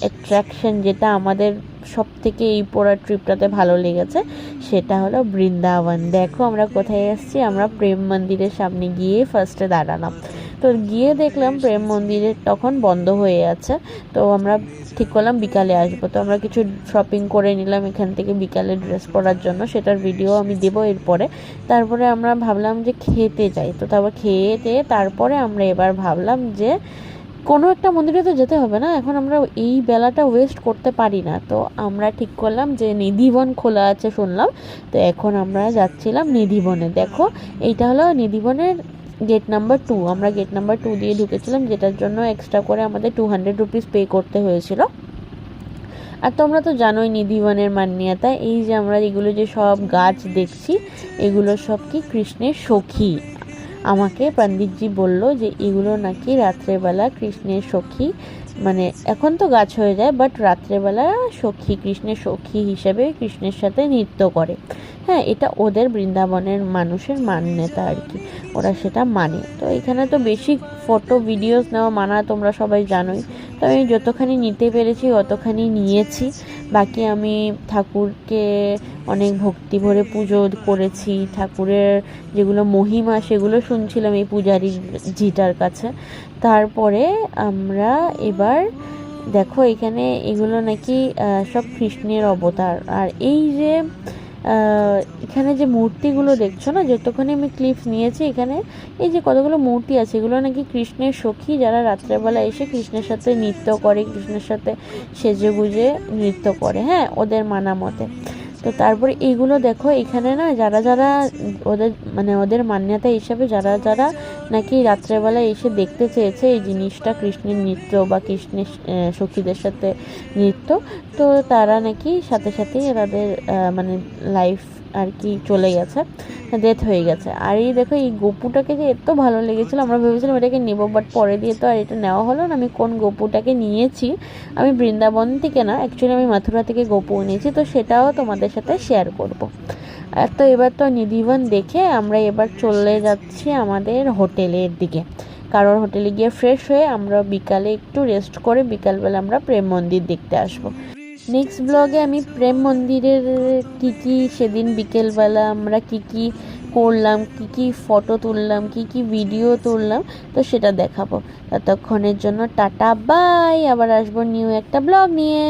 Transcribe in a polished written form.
Attraction যেটা আমাদের সব থেকে এই পুরো ট্রিপটাতে ভালো লেগেছে সেটা হলো বৃন্দাবন। দেখো আমরা কোথায় এসেছি, আমরা প্রেম মন্দিরের সামনে গিয়ে ফার্স্টে দাঁড়ালাম। তো গিয়ে দেখলাম প্রেম মন্দিরের তখন বন্ধ হয়ে আছে। তো আমরা ঠিক করলাম বিকালে আসবো। তো আমরা কিছু শপিং করে নিলাম এখান থেকে বিকালে ড্রেস পরার জন্য, সেটার ভিডিও আমি দেবো এরপরে। তারপরে আমরা ভাবলাম যে খেতে যাই। তো তারপর খেয়ে তারপরে আমরা এবার ভাবলাম যে কোনো একটা মন্দিরে তো যেতে হবে না, এখন আমরা এই বেলাটা ওয়েস্ট করতে পারি না। তো আমরা ঠিক করলাম যে নিধিবন খোলা আছে শুনলাম, তো এখন আমরা যাচ্ছিলাম নিধিবনে। দেখো এইটা হলো নিধিবনের গেট নাম্বার 2। আমরা গেট নাম্বার 2 দিয়ে ঢুকেছিলাম, যেটার জন্য এক্সট্রা করে আমাদের 200 রুপিস পে করতে হয়েছিল। আর তোমরা তো জানোই নিধিবনের মান্যতা, এই যে আমরা এগুলো যে সব গাছ দেখছি এগুলো সব কি কৃষ্ণের সখী। আমাকে পণ্ডিতজি বলল যে এগুলো নাকি রাত্রেবেলা কৃষ্ণের সখী, মানে এখন তো গাছ হয়ে যায়, বাট রাত্রেবেলা সখী, কৃষ্ণের সখী হিসেবে কৃষ্ণের সাথে নৃত্য করে। হ্যাঁ, এটা ওদের বৃন্দাবনের মানুষের মান্যতা আর কি, ওরা সেটা মানে। তো এখানে তো বেশি ফটো ভিডিওস নেওয়া মানা, তোমরা সবাই জানোই। তো আমি যতখানি নিতে পেরেছি অতখানি নিয়েছি। বাকি আমি ঠাকুরকে অনেক ভক্তি ভরে পুজো করেছি, ঠাকুরের যেগুলো মহিমা সেগুলো শুনছিলাম এই পূজারী জিটার কাছে। তারপরে আমরা এবার দেখো এখানে এগুলো নাকি সব কৃষ্ণের অবতার। আর এই যে এখানে যে মূর্তিগুলো দেখছো না, যতক্ষণে আমি ক্লিপস নিয়েছি, এখানে এই যে কতগুলো মূর্তি আছে এগুলো নাকি কৃষ্ণের সখী, যারা রাত্রেবেলা এসে কৃষ্ণের সাথে নৃত্য করে, কৃষ্ণের সাথে সেজে গুজে নৃত্য করে, হ্যাঁ ওদের মানা মতে। তো তারপরে এইগুলো দেখো এখানে না যারা যারা ওদের মানে ওদের মান্যতা হিসাবে যারা যারা নাকি রাত্রেবেলা এসে দেখতে চেয়েছে এই জিনিসটা, কৃষ্ণের নৃত্য বা কৃষ্ণের সখীদের সাথে নৃত্য, তো তারা নাকি সাথে সাথেই তাদের মানে লাইফ আর কি চলে গেছে, ডেথ হয়ে গেছে। আর এই দেখো এই গপুটাকে যে এত ভালো লেগেছিলো, আমরা ভেবেছিলাম এটাকে নেবো, বাট পরে দিয়ে তো আর এটা নেওয়া হলো না। আমি কোন গপুটাকে নিয়েছি, আমি বৃন্দাবন থেকে না, অ্যাকচুয়ালি আমি মথুরা থেকে গপু নিয়েছি, তো সেটাও তোমাদের সাথে শেয়ার করব। আর তো এবার তো নিধিবন দেখে আমরা এবার চলে যাচ্ছি আমাদের হোটেলের দিকে, কারণ হোটেলে গিয়ে ফ্রেশ হয়ে আমরা বিকালে একটু রেস্ট করে বিকালবেলা আমরা প্রেম মন্দির দেখতে আসবো। নেক্সট ব্লগে আমি প্রেম মন্দিরের কী সেদিন বিকেলবেলা আমরা কী করলাম, কী ফটো তুললাম, কী ভিডিও তুললাম, তো সেটা দেখাবো। ততক্ষণের জন্য টাটা বাই, আবার আসবো নিউ একটা ব্লগ নিয়ে।